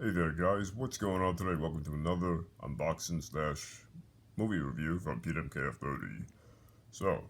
Hey there, guys. What's going on today? Welcome to another unboxing slash movie review from PMKF30. So,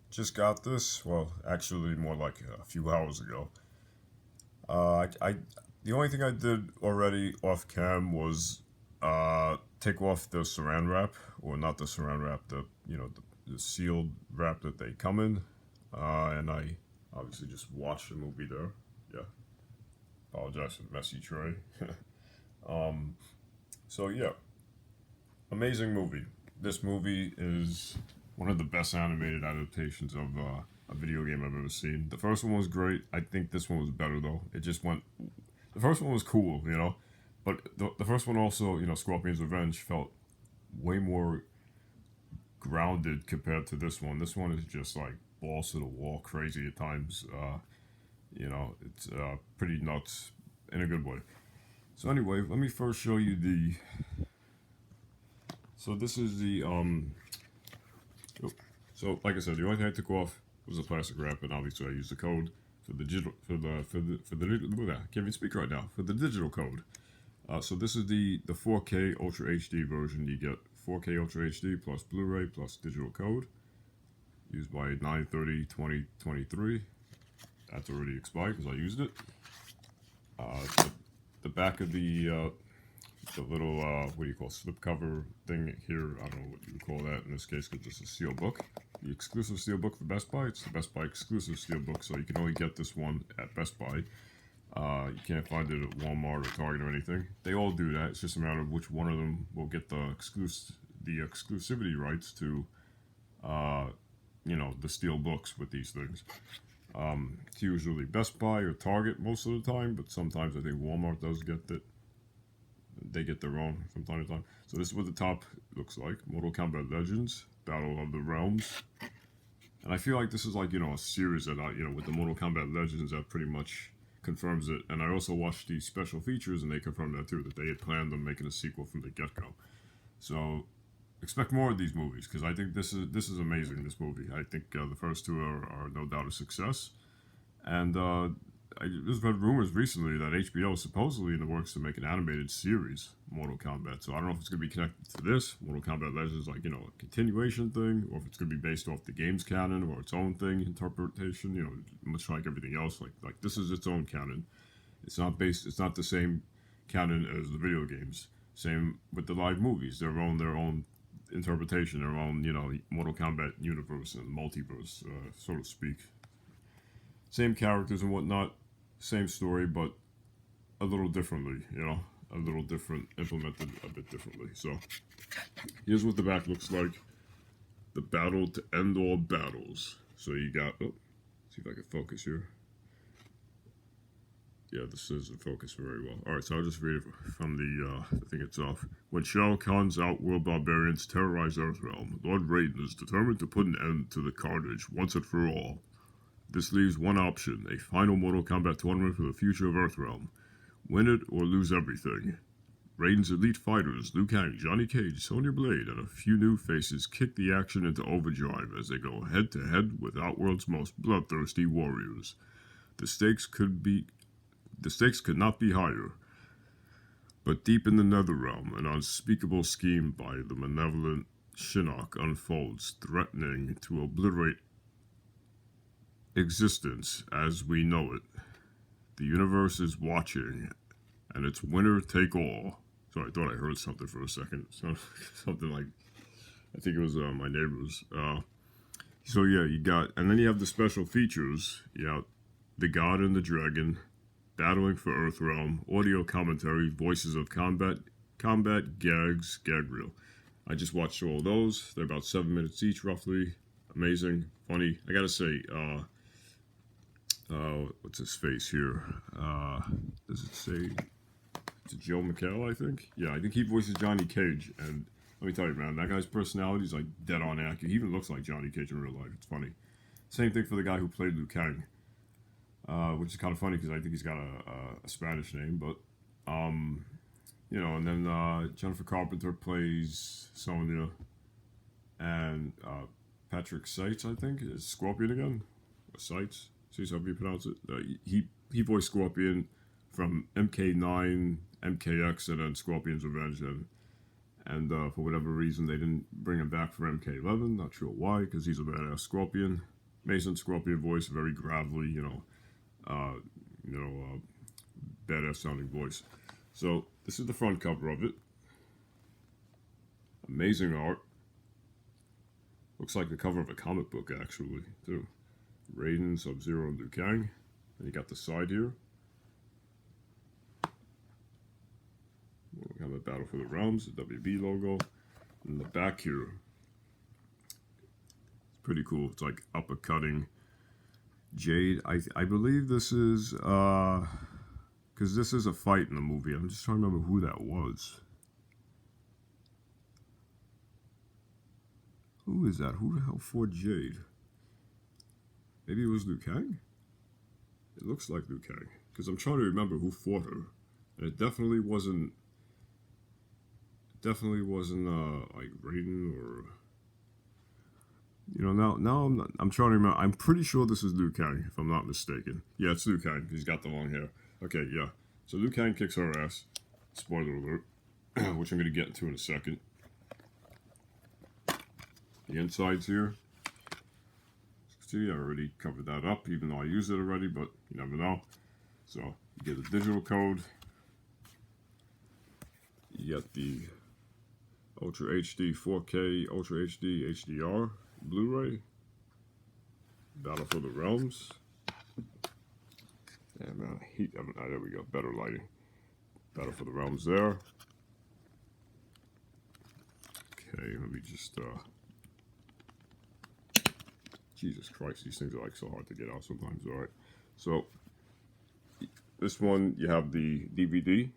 just got this. Well, actually, more like a few hours ago. The only thing I did already off cam was take off the saran wrap, or not the saran wrap, the sealed wrap that they come in, and I obviously just watched the movie there. Yeah, apologize for the messy tray. um, so yeah, amazing movie. This movie is one of the best animated adaptations of a video game I've ever seen. The first one was great. I think this one was better though. It just went. The first one was cool, but the first one also, Scorpion's Revenge felt way more grounded compared to this one. This one is just like balls to the wall, crazy at times. It's pretty nuts in a good way. So anyway, let me first show you the. So this is the So like I said, the only thing I took off was the plastic wrap, and obviously I used the code for the digital I can't even speak right now, for the digital code. So this is the 4K Ultra HD version. You get 4K Ultra HD plus Blu-ray plus digital code, used by 9/30/2023. That's already expired because I used it. The back of the little what do you call slip cover thing here? I don't know what you would call that in this case because this is a steel book. The exclusive steel book for Best Buy. It's the Best Buy exclusive steel book, so you can only get this one at Best Buy. You can't find it at Walmart or Target or anything. They all do that. It's just a matter of which one of them will get the exclusivity rights to, the steel books with these things. It's usually Best Buy or Target most of the time, but sometimes I think Walmart does get it. They get their own from time to time. So this is what the top looks like. Mortal Kombat Legends, Battle of the Realms. And I feel like this is like, a series that with the Mortal Kombat Legends that pretty much confirms it. And I also watched the special features and they confirmed that too, that they had planned on making a sequel from the get-go. So expect more of these movies because I think this is amazing, this movie. I think the first two are no doubt a success. And I just read rumors recently that HBO is supposedly in the works to make an animated series, Mortal Kombat. So I don't know if it's going to be connected to this, Mortal Kombat Legends, like, a continuation thing, or if it's going to be based off the game's canon or its own thing, interpretation, much like everything else. Like this is its own canon. It's not the same canon as the video games. Same with the live movies. Their own interpretation, their own, Mortal Kombat universe and multiverse, so to speak. Same characters and whatnot, same story, but a little differently, a little different, implemented a bit differently. So, here's what the back looks like. The battle to end all battles. So you got, see if I can focus here. Yeah, this doesn't focus very well. Alright, so I'll just read it from the thing itself. When Shao Kahn's outworld barbarians terrorize Earthrealm, Lord Raiden is determined to put an end to the carnage once and for all. This leaves one option, a final Mortal Kombat tournament for the future of Earthrealm. Win it or lose everything. Raiden's elite fighters, Liu Kang, Johnny Cage, Sonya Blade, and a few new faces kick the action into overdrive as they go head-to-head with Outworld's most bloodthirsty warriors. The stakes could not be higher. But deep in the Netherrealm, an unspeakable scheme by the malevolent Shinnok unfolds, threatening to obliterate existence as we know it. The universe is watching, and it's winner take all. So I thought I heard something for a second. Something like, I think it was my neighbors. So yeah, and then you have the special features. You have the God and the Dragon, battling for Earthrealm, audio commentary, voices of combat, gags, gag reel. I just watched all those. They're about 7 minutes each, roughly. Amazing, funny. I gotta say, what's his face here? Does it say? It's Joe McHale, I think. Yeah, I think he voices Johnny Cage. And let me tell you, man, that guy's personality is like dead on accurate. He even looks like Johnny Cage in real life. It's funny. Same thing for the guy who played Liu Kang, which is kind of funny because I think he's got a Spanish name. But and then Jennifer Carpenter plays Sonya, and Patrick Seitz, I think, is Scorpion again. Or Seitz. See how you pronounce it. He voiced Scorpion. from MK9, MKX, and then Scorpion's Revenge, and for whatever reason they didn't bring him back for MK11. Not sure why, because he's a badass Scorpion. Amazing Scorpion voice, very gravelly, badass sounding voice. So this is the front cover of it. Amazing art. Looks like the cover of a comic book, actually, too. Raiden, Sub-Zero, and Liu Kang. And you got the side here. We have a Battle for the Realms, the WB logo. And the back here, it's pretty cool. It's like uppercutting Jade. I believe this is, because this is a fight in the movie. I'm just trying to remember who that was. Who is that? Who the hell fought Jade? Maybe it was Liu Kang? It looks like Liu Kang. Because I'm trying to remember who fought her. And it definitely wasn't like Raiden or... now I'm trying to remember. I'm pretty sure this is Liu Kang, if I'm not mistaken. Yeah, it's Liu Kang. He's got the long hair. Okay, yeah. So Liu Kang kicks her ass. Spoiler alert. Which I'm going to get into in a second. The insides here. See, I already covered that up, even though I used it already, but you never know. So, you get a digital code. You get the Ultra HD 4K, Ultra HD HDR Blu-ray. Battle for the Realms. And there we go, better lighting. Battle for the Realms there. Okay, let me just, Jesus Christ, these things are like so hard to get out sometimes. All right, so this one you have the DVD.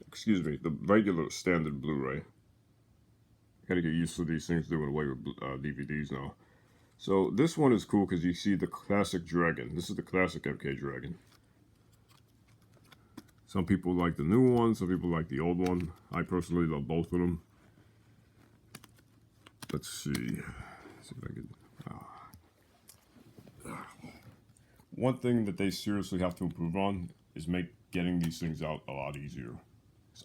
Excuse me, the regular standard Blu-ray. Gotta get used to these things doing away with DVDs now. So this one is cool because you see the classic dragon. This is the classic MK dragon. Some people like the new one. Some people like the old one. I personally love both of them. Let's see. Let's see if I can. One thing that they seriously have to improve on is make getting these things out a lot easier.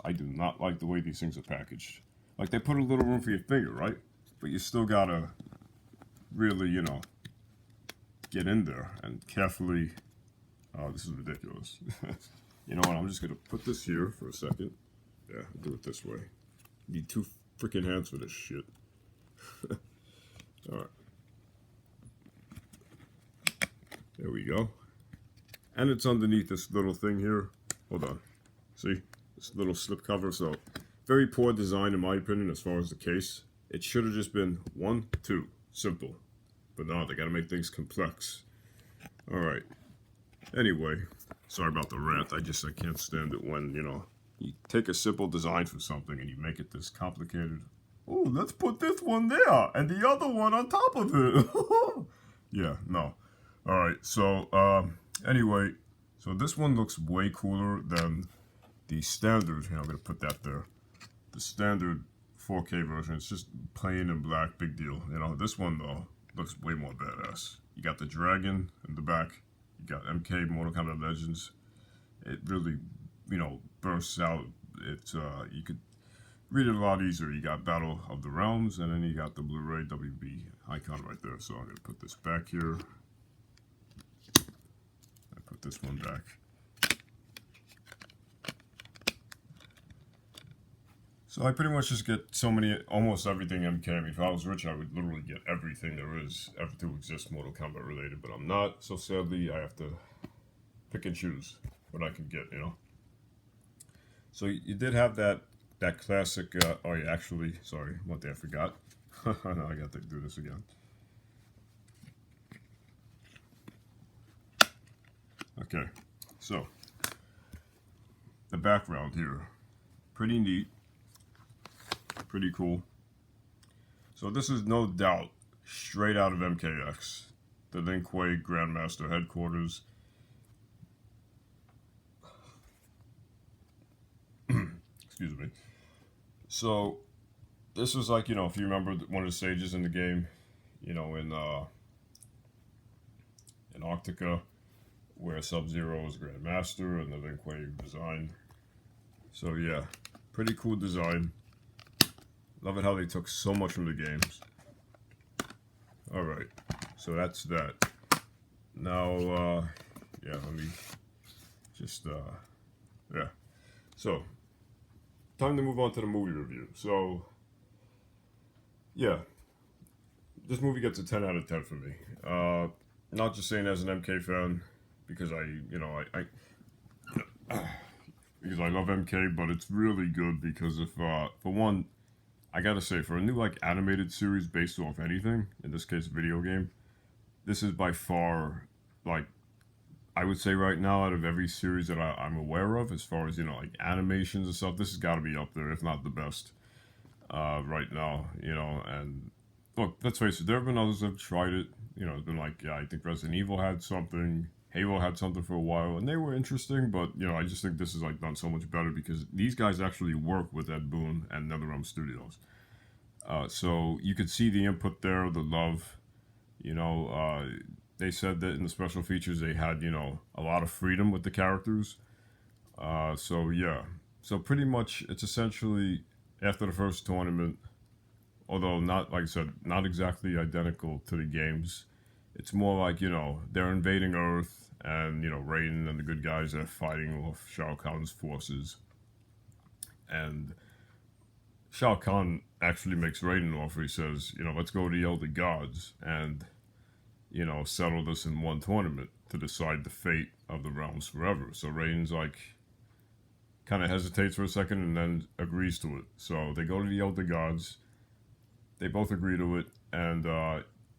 I do not like the way these things are packaged. Like, they put a little room for your finger, right? But you still gotta really, get in there and carefully... Oh, this is ridiculous. You know what, I'm just gonna put this here for a second. Yeah, do it this way. Need 2 freaking hands for this shit. Alright. There we go. And it's underneath this little thing here. Hold on. See? This little slip cover. So, very poor design in my opinion as far as the case. It should have just been 1, 2. Simple. But no, they gotta make things complex. Alright. Anyway, sorry about the rant. I can't stand it when, you take a simple design for something and you make it this complicated. Oh, let's put this one there and the other one on top of it. Yeah, no. Alright, so, anyway, so this one looks way cooler than the standard. I'm going to put that there. The standard 4K version. It's just plain and black, big deal. This one, though, looks way more badass. You got the dragon in the back. You got MK, Mortal Kombat Legends. It really, bursts out. It's, you could read it a lot easier. You got Battle of the Realms, and then you got the Blu-ray WB icon right there. So I'm going to put this back here. Put this one back. So I pretty much just get almost everything MK. I mean, if I was rich, I would literally get everything there is ever to exist Mortal Kombat related, but I'm not. So sadly, I have to pick and choose what I can get, So you did have that classic, oh yeah, actually, sorry, one thing I forgot. No, I got to do this again. Okay, so the background here, pretty neat, pretty cool. So this is no doubt straight out of MKX, the Kuei Grandmaster headquarters. Excuse me. So this was like, if you remember one of the stages in the game, in Arctika, where Sub-Zero is Grandmaster and the Lin Kuei design. So yeah, pretty cool design. Love it how they took so much from the games. Alright, so that's that. Now, yeah, let me just, yeah. So, time to move on to the movie review. So, yeah, this movie gets a 10 out of 10 for me. Not just saying as an MK fan, because I because I love MK, but it's really good because if, for one, I gotta say, for a new, like, animated series based off anything, in this case, a video game, this is by far, like, I would say right now, out of every series that I'm aware of, as far as, you know, like, animations and stuff, this has got to be up there, if not the best, right now, you know, and, look, let's face it, there have been others that have tried it, you know, it's been like, yeah, I think Resident Evil had something, Halo had something for a while, and they were interesting, but, you know, I just think this is, like, done so much better, because these guys actually work with Ed Boon and NetherRealm Studios. So you could see the input there, the love, you know, they said that in the special features they had, you know, a lot of freedom with the characters. So yeah, so pretty much it's essentially after the first tournament, although not, like I said, not exactly identical to the games. It's more like, you know, they're invading Earth and, you know, Raiden and the good guys are fighting off Shao Kahn's forces. And Shao Kahn actually makes Raiden an offer. He says, you know, let's go to the Elder Gods and, you know, settle this in one tournament to decide the fate of the realms forever. So Raiden's like, kind of hesitates for a second and then agrees to it. So they go to the Elder Gods. They both agree to it. And,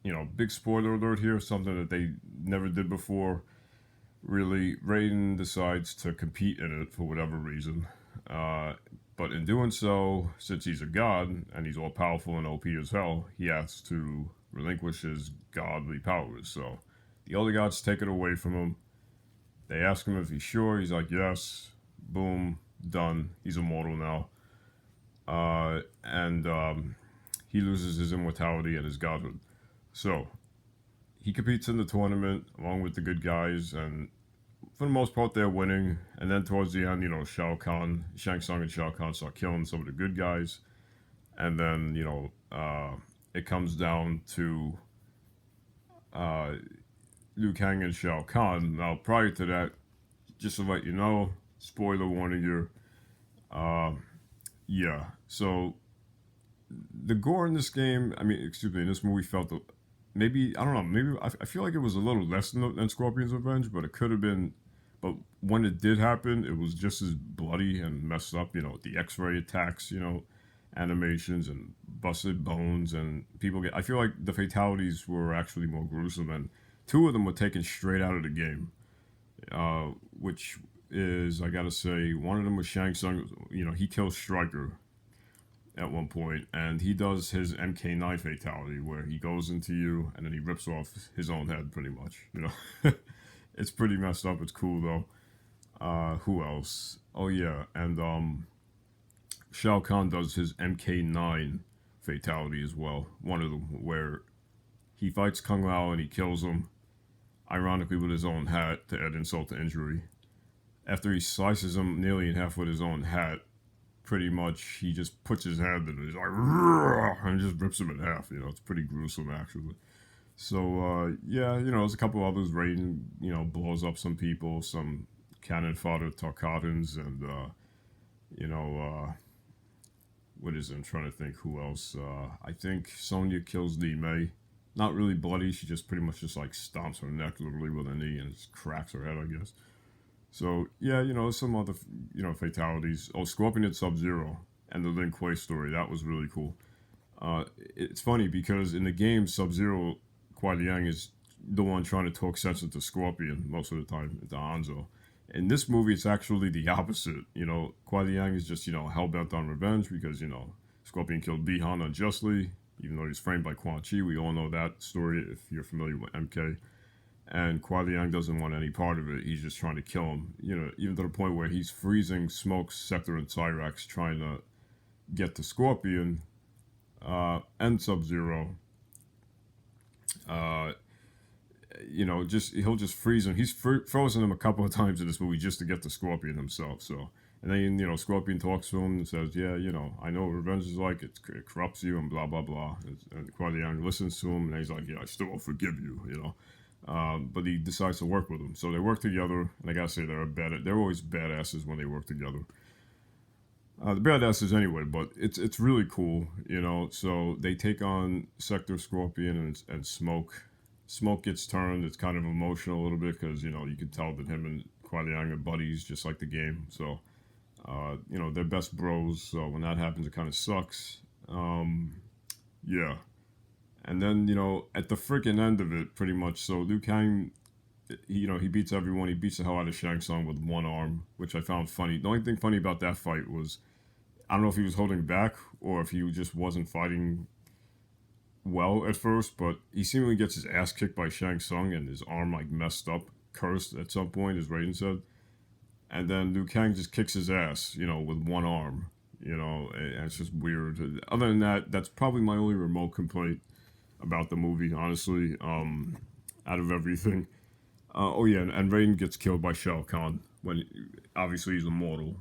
you know, big spoiler alert here, something that they never did before. Really, Raiden decides to compete in it for whatever reason. But in doing so, since he's a god and he's all powerful and OP as hell, he has to relinquish his godly powers. So the Elder Gods take it away from him. They ask him if he's sure. He's like, yes. Boom. Done. He's immortal now. And he loses his immortality and his godhood. So he competes in the tournament along with the good guys, and for the most part, they're winning. And then towards the end, you know, Shang Tsung and Shao Kahn start killing some of the good guys. And then, you know, it comes down to Liu Kang and Shao Kahn. Now, prior to that, just to let you know, spoiler warning here. Yeah, so the gore in this game, I mean, excuse me, in this movie felt maybe, I don't know, maybe I feel like it was a little less than Scorpion's Revenge, but it could have been. But when it did happen, it was just as bloody and messed up, you know, the X-ray attacks, you know, animations and busted bones, and people get, I feel like the fatalities were actually more gruesome, and two of them were taken straight out of the game, which is, I gotta say, one of them was Shang Tsung, you know, he kills Stryker at one point, and he does his MK9 fatality, where he goes into you, and then he rips off his own head, pretty much, you know. It's pretty messed up. It's cool though. Who else? Oh yeah, and Shao Kahn does his MK9 fatality as well. One of them where he fights Kung Lao and he kills him, ironically with his own hat to add insult to injury. After he slices him nearly in half with his own hat, pretty much he just puts his hand in it. He's like, "Rrr," and just rips him in half. You know, it's pretty gruesome actually. So, yeah, you know, there's a couple others. Raiden, you know, blows up some people, some cannon fodder Tarkatans, and, you know, what is it? I'm trying to think who else. I think Sonya kills Li Mei. Not really bloody, she just pretty much just, like, stomps her neck literally with a knee and just cracks her head, I guess. So, yeah, you know, some other, you know, fatalities. Oh, Scorpion and Sub-Zero, and the Lin Kuei story, that was really cool. It's funny, because in the game, Sub-Zero, Kuei Liang is the one trying to talk sense into Scorpion most of the time, into Hanzo. In this movie, it's actually the opposite. You know, Kuei Liang is just, you know, hell-bent on revenge because, you know, Scorpion killed Bi-Han unjustly, even though he's framed by Quan Chi. We all know that story if you're familiar with MK. And Kuei Liang doesn't want any part of it. He's just trying to kill him, you know, even to the point where he's freezing Smoke's Sector and Cyrax trying to get to Scorpion and Sub-Zero. just he'll just freeze him. He's frozen him a couple of times in this movie just to get to Scorpion himself. So, and then Scorpion talks to him and says, "Yeah, I know what revenge is like. It corrupts you and blah blah blah." And Kuei listens to him and he's like, "Yeah, I still won't forgive you," but he decides to work with him. So they work together, and I gotta say they're always badasses when they work together. The badasses anyway, but it's really cool, So they take on Sector Scorpion and Smoke. Smoke gets turned. It's kind of emotional a little bit because you can tell that him and Kuei Liang are buddies, just like the game. So they're best bros. So when that happens, it kind of sucks. Yeah. And then, at the freaking end of it, pretty much, so Liu Kang, he beats everyone. He beats the hell out of Shang Tsung with one arm, which I found funny. The only thing funny about that fight was, I don't know if he was holding back or if he just wasn't fighting well at first, but he seemingly gets his ass kicked by Shang Tsung and his arm, like, messed up, cursed at some point, as Raiden said. And then Liu Kang just kicks his ass, with one arm, and it's just weird. Other than that, that's probably my only remote complaint about the movie, honestly, out of everything. Oh yeah, and Raiden gets killed by Shao Kahn when obviously he's immortal.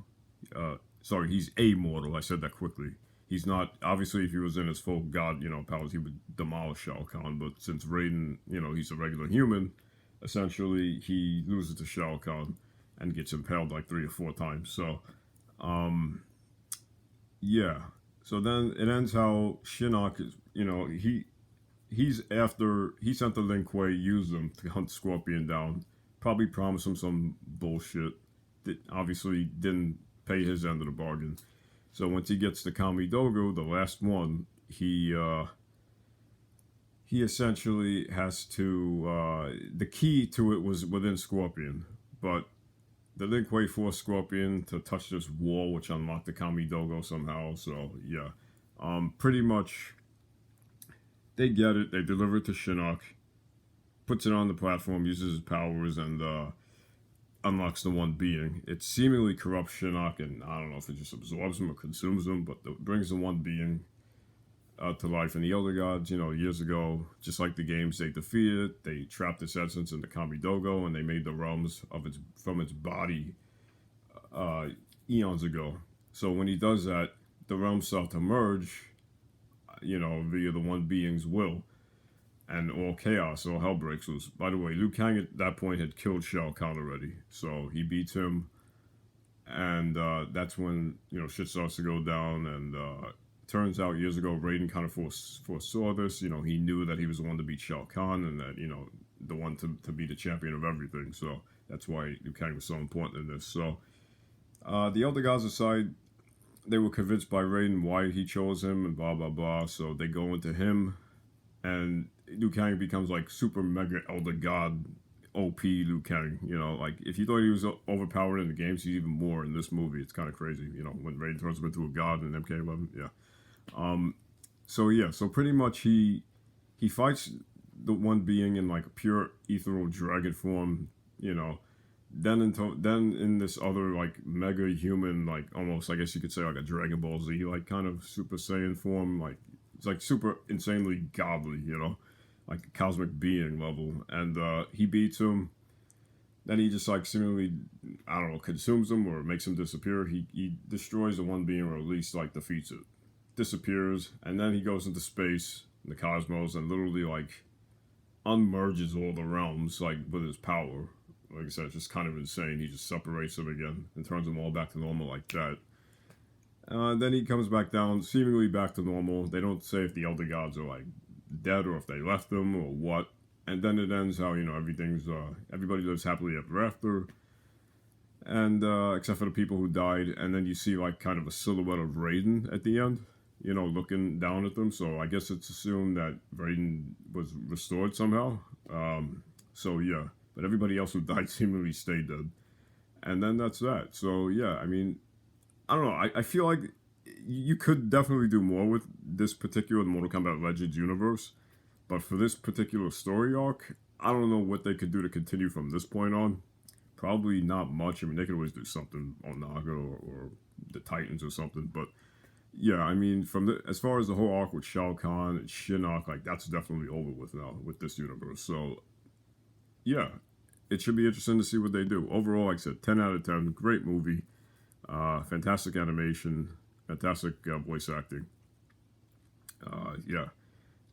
Sorry, he's amortal. I said that quickly. He's not, obviously if he was in his full god, powers, he would demolish Shao Kahn, but since Raiden, he's a regular human, essentially he loses to Shao Kahn and gets impaled like 3 or 4 times. So, yeah. So then it ends how Shinnok is, he sent the Lin Kuei, used them to hunt Scorpion down, probably promised him some bullshit that obviously didn't pay his end of the bargain. So once he gets to Kamidogo, the last one, he essentially has to, the key to it was within Scorpion, but the Lin Kuei forced Scorpion to touch this wall, which unlocked the Kamidogo somehow. So yeah, pretty much they get it. They deliver it to Shinnok, puts it on the platform, uses his powers, and unlocks the one being. It seemingly corrupts Shinnok, and I don't know if it just absorbs him or consumes him, but it brings the one being to life. And the Elder Gods, years ago, just like the games, they defeated it. They trapped its essence in the Kamidogo, and they made the realms from its body eons ago. So when he does that, the realms start to merge, via the one being's will, and all chaos, all hell breaks loose. By the way, Liu Kang at that point had killed Shao Kahn already, so he beats him, and that's when shit starts to go down. And turns out years ago, Raiden kind of foresaw this. He knew that he was the one to beat Shao Kahn, and that the one to be the champion of everything. So that's why Liu Kang was so important in this. So the Elder Gods aside, they were convinced by Raiden why he chose him and blah blah blah. So they go into him, and Liu Kang becomes like super mega Elder God OP Liu Kang. Like if you thought he was overpowered in the games, he's even more in this movie. It's kind of crazy. When Raiden turns him into a god in MK11. Yeah. So pretty much he fights the one being in like a pure ethereal dragon form. Then in this other like mega human, like almost I guess you could say like a Dragon Ball Z like kind of Super Saiyan form, like it's like super insanely godly, like a cosmic being level. And he beats him. Then he just like seemingly, I don't know, consumes him or makes him disappear. He destroys the one being, or at least like defeats it, disappears, and then he goes into space, the cosmos, and literally like unmerges all the realms like with his power. Like I said, it's just kind of insane. He just separates them again and turns them all back to normal like that. Then he comes back down, seemingly back to normal. They don't say if the Elder Gods are like dead or if they left them or what. And then it ends how everything's everybody lives happily ever after, and except for the people who died. And then you see like kind of a silhouette of Raiden at the end, looking down at them. So I guess it's assumed that Raiden was restored somehow. So yeah. But everybody else who died seemingly stayed dead. And then that's that. So, yeah, I mean, I don't know. I feel like you could definitely do more with this particular Mortal Kombat Legends universe. But for this particular story arc, I don't know what they could do to continue from this point on. Probably not much. I mean, they could always do something on Naga or the Titans or something. But, yeah, I mean, as far as the whole arc with Shao Kahn and Shinnok, like, that's definitely over with now with this universe. So yeah, it should be interesting to see what they do. Overall, like I said, 10 out of 10. Great movie. Fantastic animation. Fantastic voice acting. Yeah,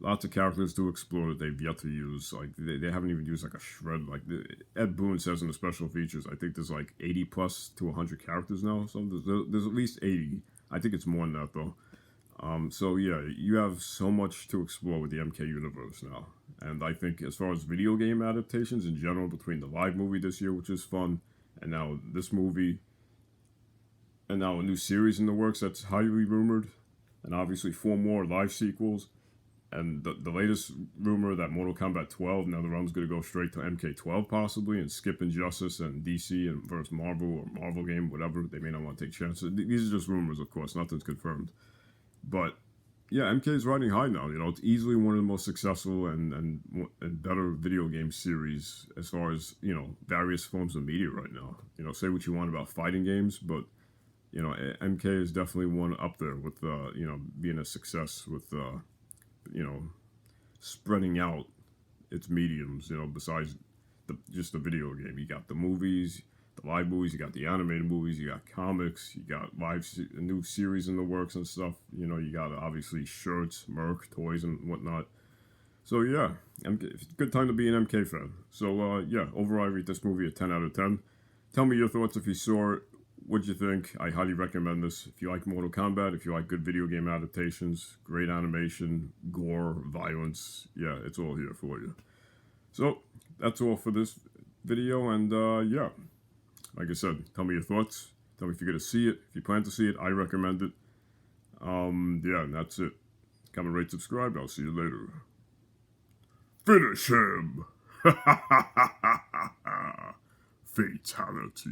lots of characters to explore that they've yet to use. Like they haven't even used like a shred. Like Ed Boon says in the special features, I think there's like 80 plus to 100 characters now. So there's at least 80. I think it's more than that though. So yeah, you have so much to explore with the MK universe now. And I think as far as video game adaptations in general, between the live movie this year, which is fun, and now this movie, and now a new series in the works that's highly rumored, and obviously 4 more live sequels. And the latest rumor that Mortal Kombat 12, now the run's going to go straight to MK12 possibly, and skip Injustice and DC and versus Marvel or Marvel game, whatever. They may not want to take chances. These are just rumors, of course. Nothing's confirmed. But yeah, MK is riding high now. You know, it's easily one of the most successful and better video game series as far as, you know, various forms of media right now. You know, say what you want about fighting games, but you know, MK is definitely one up there with you know, being a success with you know, spreading out its mediums. You know, besides just the video game, you got the movies, the live movies, you got the animated movies, you got comics, you got a new series in the works and stuff. You know, you got obviously shirts, merch, toys, and whatnot. So yeah, it's a good time to be an MK fan. So yeah, overall I rate this movie a 10 out of 10. Tell me your thoughts if you saw it. What'd you think? I highly recommend this. If you like Mortal Kombat, if you like good video game adaptations, great animation, gore, violence, yeah, it's all here for you. So that's all for this video, and yeah, like I said, tell me your thoughts. Tell me if you're gonna see it. If you plan to see it, I recommend it. Yeah, and that's it. Comment, rate, subscribe. I'll see you later. Finish him! Fatality.